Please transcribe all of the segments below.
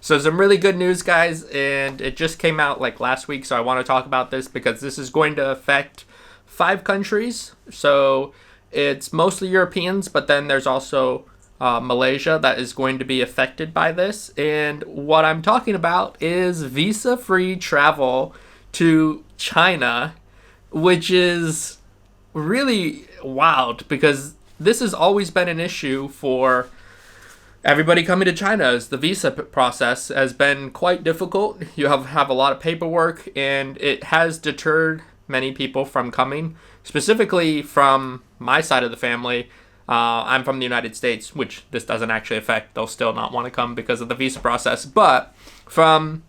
So some really good news, guys, and it just came out like last week, so I want to talk about this because this is going to affect 5 countries. So it's mostly Europeans, but then there's also Malaysia that is going to be affected by this. And what I'm talking about is visa-free travel to China, which is really wild because this has always been an issue for everybody coming to China. As the visa process has been quite difficult. You have a lot of paperwork, and it has deterred many people from coming, specifically from my side of the family. I'm from the United States, which this doesn't actually affect. They'll still not want to come because of the visa process. But from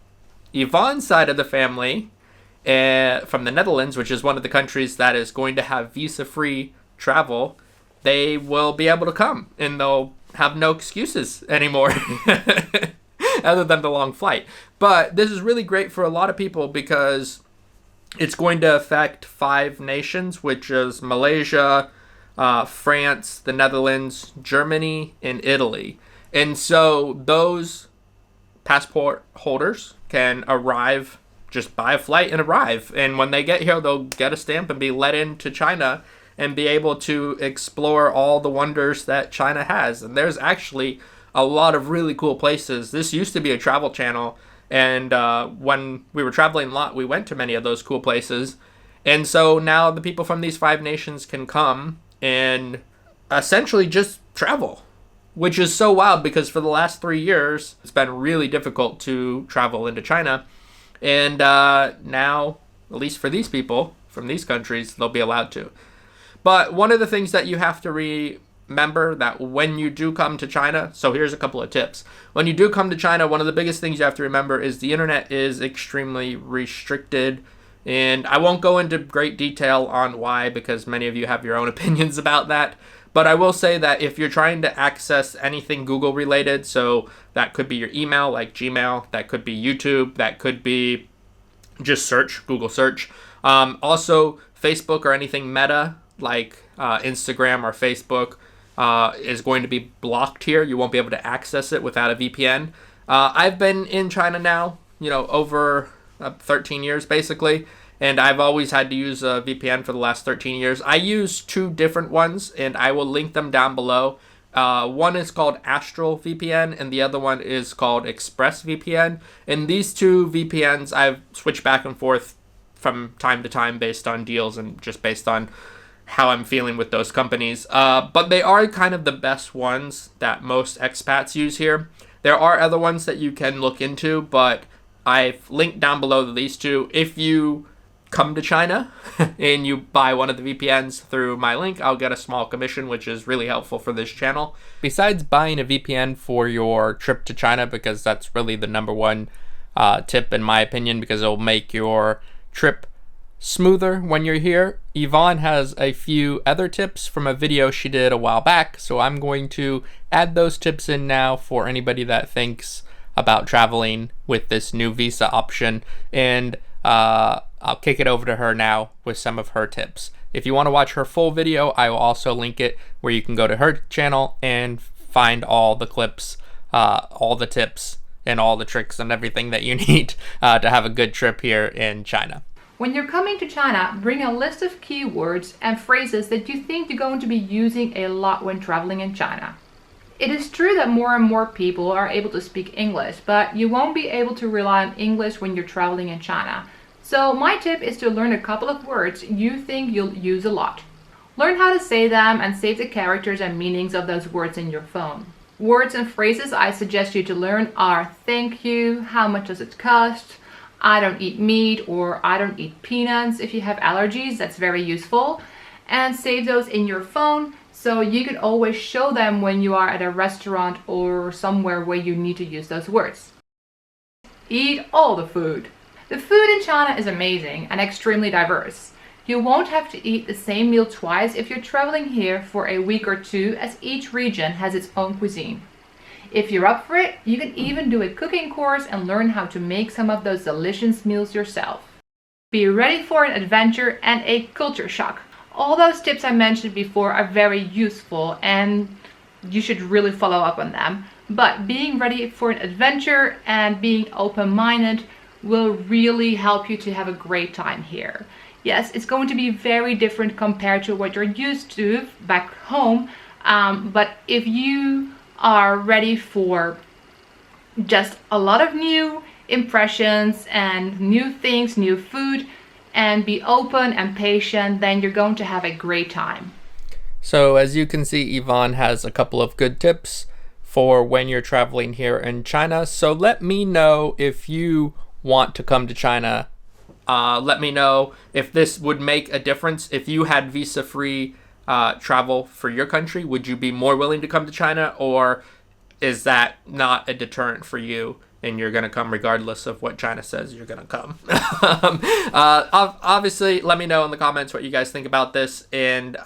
Yvonne's side of the family, from the Netherlands, which is one of the countries that is going to have visa-free travel, they will be able to come, and they'll have no excuses anymore other than the long flight. But this is really great for a lot of people because it's going to affect 5 nations, which is Malaysia, France, the Netherlands, Germany, and Italy. And so those passport holders can arrive, just buy a flight and arrive. And when they get here, they'll get a stamp and be let into China and be able to explore all the wonders that China has. And there's actually a lot of really cool places. This used to be a travel channel, and when we were traveling a lot, we went to many of those cool places. And so now the people from these 5 nations can come and essentially just travel, which is so wild because for the last 3 years, it's been really difficult to travel into China. And now, at least for these people from these countries, they'll be allowed to. But one of the things that you have to remember that when you do come to China, so here's a couple of tips. When you do come to China, one of the biggest things you have to remember is the internet is extremely restricted. And I won't go into great detail on why, because many of you have your own opinions about that. But I will say that if you're trying to access anything Google related, so that could be your email, like Gmail, that could be YouTube, that could be just search, Google search. Also, Facebook or anything Meta, like Instagram or Facebook, is going to be blocked here. You won't be able to access it without a VPN. I've been in China now, over 13 years basically, and I've always had to use a VPN for the last 13 years. I use 2 different ones, and I will link them down below. One is called Astral VPN, and the other one is called ExpressVPN. And these 2 VPNs I've switched back and forth from time to time based on deals and just based on how I'm feeling with those companies. But they are kind of the best ones that most expats use here. There are other ones that you can look into, but I've linked down below these 2. If you come to China and you buy one of the VPNs through my link, I'll get a small commission, which is really helpful for this channel. Besides buying a VPN for your trip to China, because that's really the number one tip in my opinion, because it'll make your trip smoother when you're here, Yvonne has a few other tips from a video she did a while back, so I'm going to add those tips in now for anybody that thinks about traveling with this new visa option, and I'll kick it over to her now with some of her tips. If you want to watch her full video, I will also link it where you can go to her channel and find all the clips, all the tips, and all the tricks and everything that you need to have a good trip here in China. When you're coming to China, bring a list of keywords and phrases that you think you're going to be using a lot when traveling in China. It is true that more and more people are able to speak English, but you won't be able to rely on English when you're traveling in China. So my tip is to learn a couple of words you think you'll use a lot. Learn how to say them and save the characters and meanings of those words in your phone. Words and phrases I suggest you to learn are thank you, how much does it cost, I don't eat meat, or I don't eat peanuts. If you have allergies, that's very useful. And save those in your phone so you can always show them when you are at a restaurant or somewhere where you need to use those words. Eat all the food. The food in China is amazing and extremely diverse. You won't have to eat the same meal twice if you're traveling here for a week or 2, as each region has its own cuisine. If you're up for it, you can even do a cooking course and learn how to make some of those delicious meals yourself. Be ready for an adventure and a culture shock. All those tips I mentioned before are very useful and you should really follow up on them. But being ready for an adventure and being open-minded will really help you to have a great time here. Yes, it's going to be very different compared to what you're used to back home, but if you are ready for just a lot of new impressions and new things, new food, and be open and patient, then you're going to have a great time. So as you can see, Yvonne has a couple of good tips for when you're traveling here in China. So let me know if you want to come to China. Let me know if this would make a difference. If you had visa-free travel for your country, would you be more willing to come to China, or is that not a deterrent for you and you're going to come regardless of what China says you're going to come? Obviously, let me know in the comments what you guys think about this. And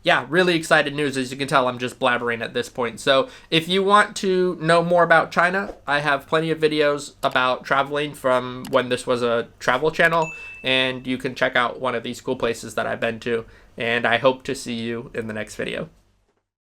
yeah, really excited news. As you can tell, I'm just blabbering at this point. So if you want to know more about China, I have plenty of videos about traveling from when this was a travel channel, and you can check out one of these cool places that I've been to. And I hope to see you in the next video.